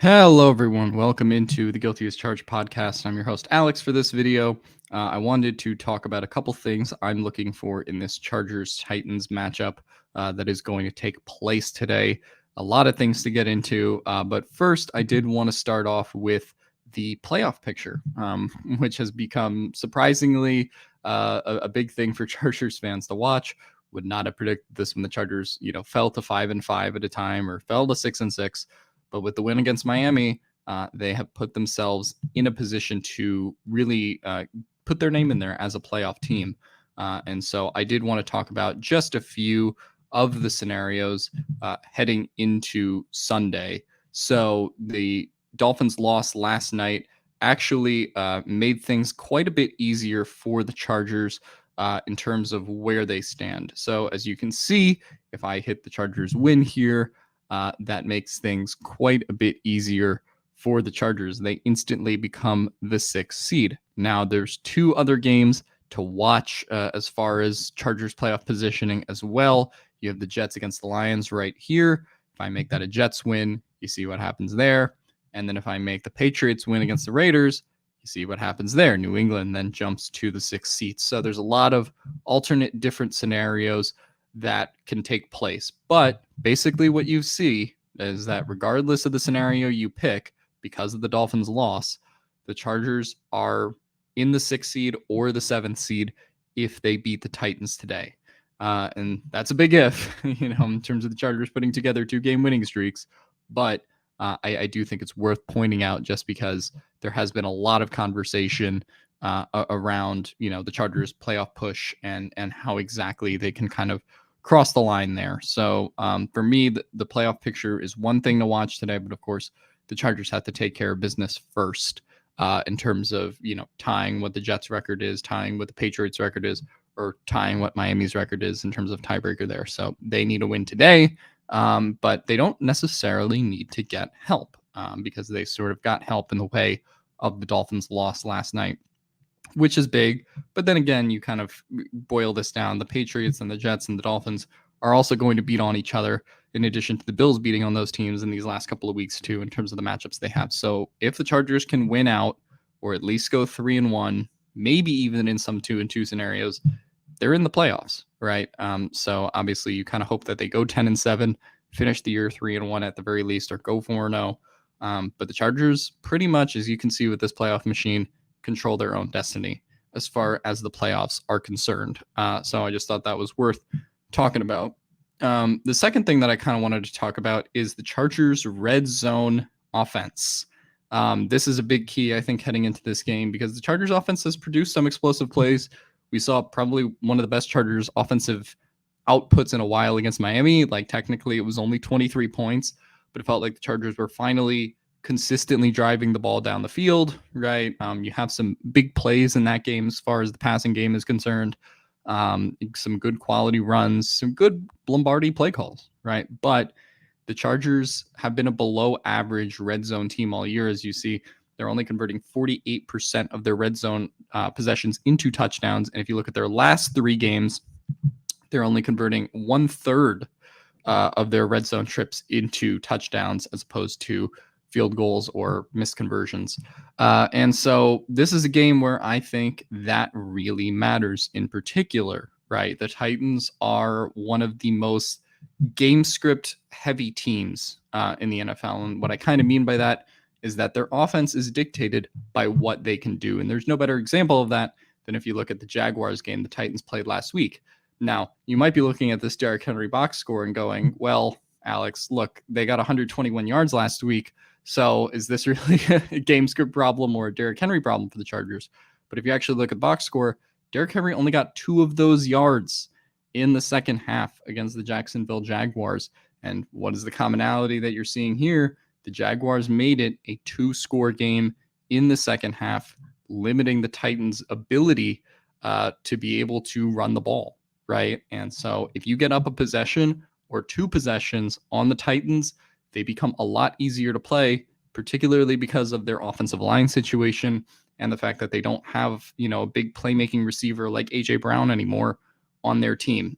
Hello, everyone. Welcome into the Guilty as Charged podcast. I'm your host, Alex, for this video. I wanted to talk about a couple things I'm looking for in this Chargers-Titans matchup that is going to take place today. A lot of things to get into, but first, I did want to start off with the playoff picture, which has become surprisingly a big thing for Chargers fans to watch. Would not have predicted this when the Chargers, fell to 5-5 at a time or fell to 6-6. But with the win against Miami, they have put themselves in a position to really put their name in there as a playoff team. And so I did want to talk about just a few of the scenarios heading into Sunday. So the Dolphins' loss last night actually made things quite a bit easier for the Chargers in terms of where they stand. So as you can see, if I hit the Chargers win here, that makes things quite a bit easier for the Chargers. They instantly become the 6th seed. Now, there's 2 other games to watch as far as Chargers playoff positioning as well. You have the Jets against the Lions right here. If I make that a Jets win, you see what happens there. And then if I make the Patriots win against the Raiders, you see what happens there. New England then jumps to the 6th seat. So there's a lot of alternate different scenarios that can take place. But basically what you see is that regardless of the scenario you pick, because of the Dolphins' loss, the Chargers are in the 6th seed or the 7th seed if they beat the Titans today. And that's a big if, in terms of the Chargers putting together 2-game winning streaks. But I do think it's worth pointing out just because there has been a lot of conversation around, the Chargers playoff push and how exactly they can kind of cross the line there. So for me, the playoff picture is one thing to watch today, but of course, the Chargers have to take care of business first in terms of, tying what the Jets record is, tying what the Patriots record is, or tying what Miami's record is in terms of tiebreaker there. So they need a win today, but they don't necessarily need to get help because they sort of got help in the way of the Dolphins' loss last night, which is big. But then again, you kind of boil this down. The Patriots and the Jets and the Dolphins are also going to beat on each other, in addition to the Bills beating on those teams in these last couple of weeks, too, in terms of the matchups they have. So if the Chargers can win out or at least go 3-1, maybe even in some 2-2 scenarios, they're in the playoffs, right? So obviously, you kind of hope that they go 10-7, finish the year 3-1 at the very least, or go 4-0. But the Chargers, pretty much, as you can see with this playoff machine, control their own destiny as far as the playoffs are concerned. So I just thought that was worth talking about. The second thing that I kind of wanted to talk about is the Chargers' red zone offense. This is a big key, I think, heading into this game because the Chargers offense has produced some explosive plays. We saw probably one of the best Chargers offensive outputs in a while against Miami. Like technically it was only 23 points, but it felt like the Chargers were finally consistently driving the ball down the field, right? You have some big plays in that game as far as the passing game is concerned. Some good quality runs, some good Lombardi play calls, right? But the Chargers have been a below average red zone team all year. As you see, they're only converting 48% of their red zone possessions into touchdowns. And if you look at their last 3 games, they're only converting 1/3 of their red zone trips into touchdowns as opposed to field goals or missed conversions. And so this is a game where I think that really matters in particular, right? The Titans are one of the most game script heavy teams in the NFL. And what I kind of mean by that is that their offense is dictated by what they can do. And there's no better example of that than if you look at the Jaguars game the Titans played last week. Now, you might be looking at this Derrick Henry box score and going, well, Alex, look, they got 121 yards last week. So is this really a game script problem or a Derrick Henry problem for the Chargers? But if you actually look at box score, Derrick Henry only got 2 of those yards in the second half against the Jacksonville Jaguars. And what is the commonality that you're seeing here? The Jaguars made it a 2-score game in the second half, limiting the Titans' ability to be able to run the ball, right? And so if you get up a possession or 2 possessions on the Titans, they become a lot easier to play, particularly because of their offensive line situation and the fact that they don't have, a big playmaking receiver like A.J. Brown anymore on their team.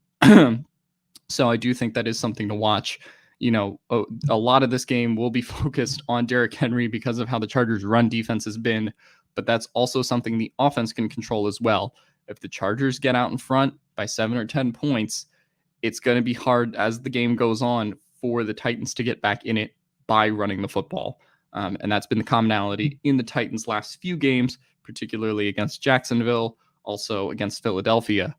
So I do think that is something to watch a lot of this game will be focused on Derrick Henry because of how the Chargers' run defense has been, but that's also something the offense can control as well. If the Chargers get out in front by 7 or 10 points, it's going to be hard as the game goes on for the Titans to get back in it by running the football. And that's been the commonality in the Titans' last few games, particularly against Jacksonville, also against Philadelphia,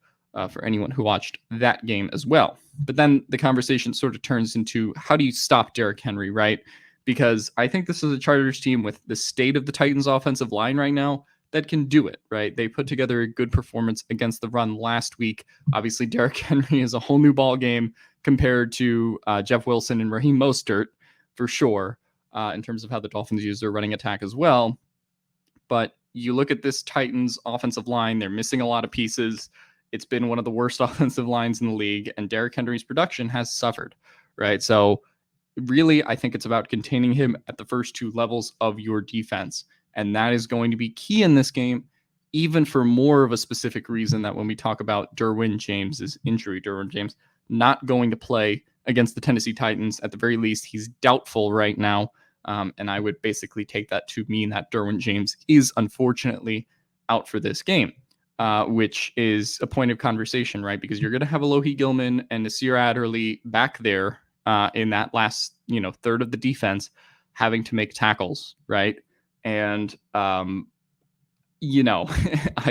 for anyone who watched that game as well. But then the conversation sort of turns into, how do you stop Derrick Henry, right? Because I think this is a Chargers team with the state of the Titans' offensive line right now that can do it, right? They put together a good performance against the run last week. Obviously, Derrick Henry is a whole new ball game compared to Jeff Wilson and Raheem Mostert, for sure, in terms of how the Dolphins use their running attack as well. But you look at this Titans offensive line, they're missing a lot of pieces. It's been one of the worst offensive lines in the league, and Derrick Henry's production has suffered, right? So really, I think it's about containing him at the first two levels of your defense. And that is going to be key in this game, even for more of a specific reason that when we talk about Derwin James's injury, Derwin James not going to play against the Tennessee Titans. At the very least, he's doubtful right now. And I would basically take that to mean that Derwin James is unfortunately out for this game, which is a point of conversation, right? Because you're going to have Alohi Gilman and Nasir Adderley back there in that last, third of the defense having to make tackles, right? And, I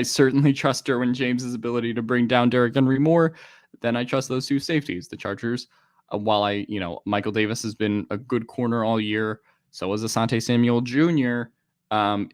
certainly trust Derwin James's ability to bring down Derrick Henry more than I trust those two safeties. The Chargers, while Michael Davis has been a good corner all year, so is Asante Samuel Jr.,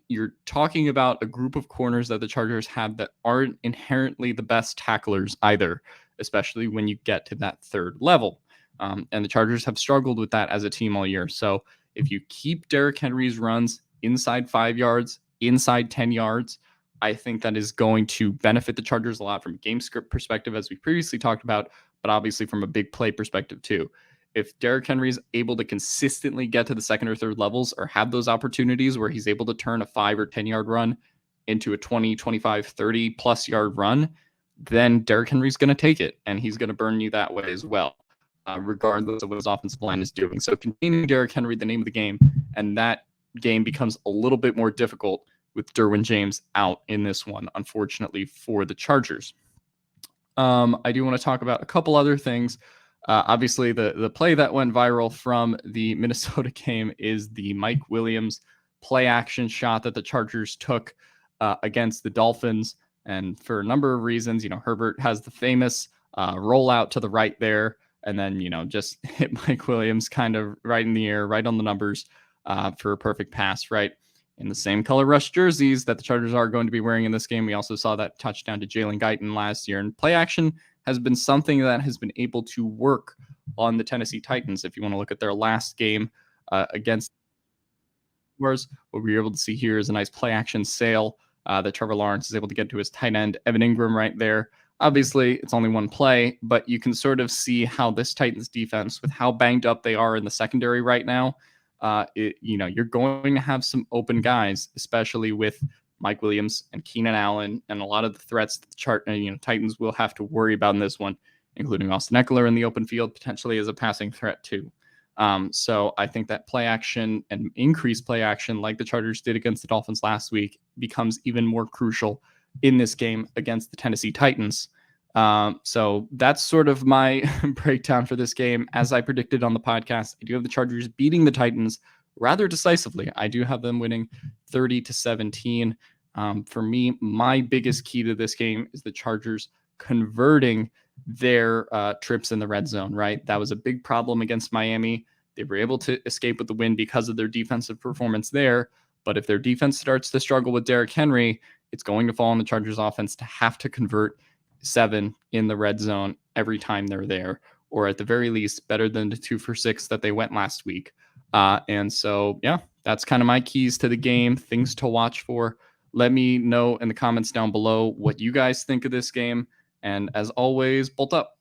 you're talking about a group of corners that the Chargers have that aren't inherently the best tacklers either, especially when you get to that third level. And the Chargers have struggled with that as a team all year. So if you keep Derrick Henry's runs inside 5 yards, inside 10 yards, I think that is going to benefit the Chargers a lot from a game script perspective, as we previously talked about, but obviously from a big play perspective too. If Derrick Henry is able to consistently get to the second or third levels or have those opportunities where he's able to turn a 5 or 10 yard run into a 20, 25, 30 plus yard run, then Derrick Henry's going to take it and he's going to burn you that way as well, regardless of what his offensive line is doing. So containing Derrick Henry, the name of the game, and that game becomes a little bit more difficult with Derwin James out in this one, unfortunately, for the Chargers. I do want to talk about a couple other things. Obviously, the play that went viral from the Minnesota game is the Mike Williams play action shot that the Chargers took against the Dolphins. And for a number of reasons, Herbert has the famous rollout to the right there, and then, just hit Mike Williams kind of right in the air, right on the numbers for a perfect pass, right? In the same color rush jerseys that the Chargers are going to be wearing in this game. We also saw that touchdown to Jalen Guyton last year. And play action has been something that has been able to work on the Tennessee Titans. If you want to look at their last game against Jaguars, what we're able to see here is a nice play action sail that Trevor Lawrence is able to get to his tight end, Evan Ingram, right there. Obviously, it's only one play, but you can sort of see how this Titans defense, with how banged up they are in the secondary right now, you're going to have some open guys, especially with Mike Williams and Keenan Allen and a lot of the threats that the Titans will have to worry about in this one, including Austin Eckler in the open field, potentially as a passing threat too. So I think that play action and increased play action, like the Chargers did against the Dolphins last week, becomes even more crucial in this game against the Tennessee Titans. So that's sort of my breakdown for this game. As I predicted on the podcast, I do have the Chargers beating the Titans rather decisively. I do have them winning 30-17. For me, my biggest key to this game is the Chargers converting their trips in the red zone, right? That was a big problem against Miami. They were able to escape with the win because of their defensive performance there. But if their defense starts to struggle with Derrick Henry, it's going to fall on the Chargers offense to have to convert 7 in the red zone every time they're there, or at the very least better than the 2 for 6 that they went last week. And so, yeah, that's kind of my keys to the game, things to watch for. Let me know in the comments down below what you guys think of this game. And as always, bolt up.